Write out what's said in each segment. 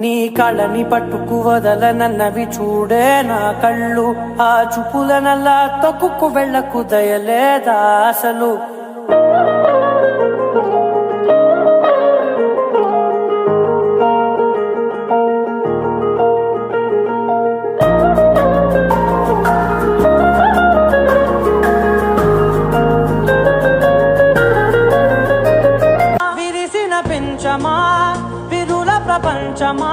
నీ కళ్ళని పట్టుకు వదలనన్నవి చూడే నా కళ్ళు. ఆ చూపులనల్లా తొక్కుకు వెళ్ళకు దయలేదా అసలు. విరిసిన పెంచమా విరుల ప్రపంచమా,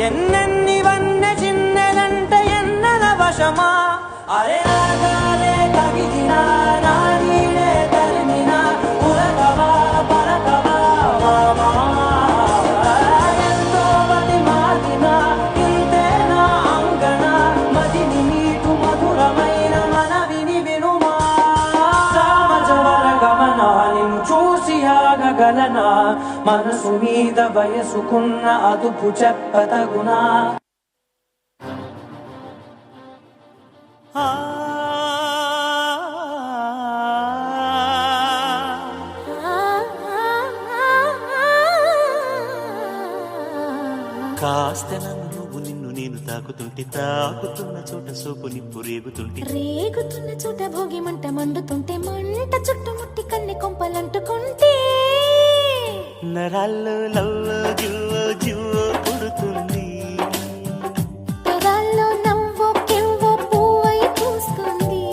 ఎన్నెన్ని వన్నె చిన్నెలంటే ఎన్నెల వశమా. అరే రాగాలే కవిదినా నా నీడే తరిమినా ఉరకవా పరకవా మామా. ఎంతో మతి మాటిన ఇంతే నా అంగన, మదిని నీటు మధురమైన మనవిని వినుమా. సామజవర గమన నిన్ను చూసి ఆగగలనా, మనసు మీద వయసుకున్న అదుపు చెప్పతగునా. కాస్త నన్ను నువ్వు నిన్ను నేను తాకుతుంటే, తాకుతున్న చోట సోపు నిప్పు రేగుతుంటే, రేగుతున్న చోట భోగి మంట మండుతుంటే, మంట చుట్టుముట్టి కన్నె కొంపలంటుకుంటే, నరాల్లో లవ్వో జివ్వో జివ్వో పుడుతుంది, పెదాల్లో నవ్వో కెవ్వో పువ్వై పూస్తుంది.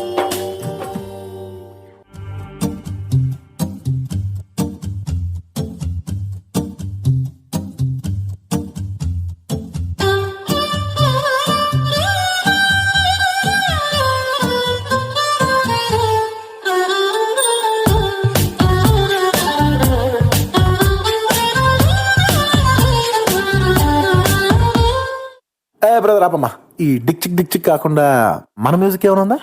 బ్రదర్ ఆపమ్మా, ఈ డిక్ చిక్ కాకుండా మన మ్యూజిక్ ఏమైనా ఉందా?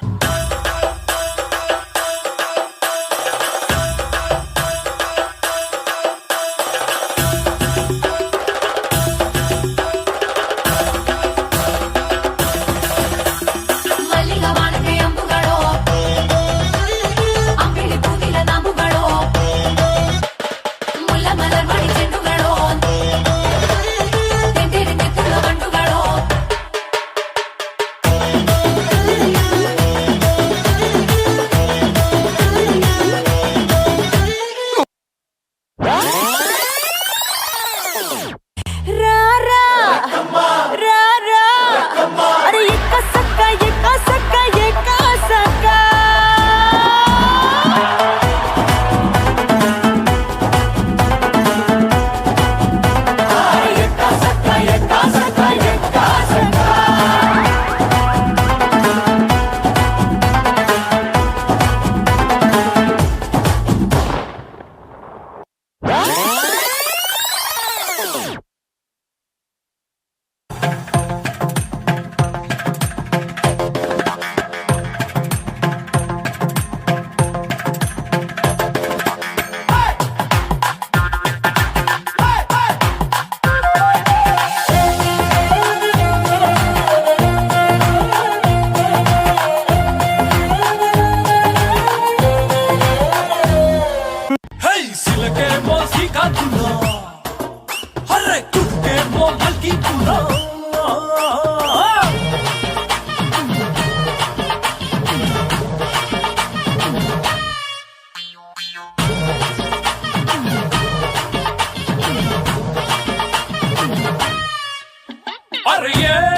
Yeah.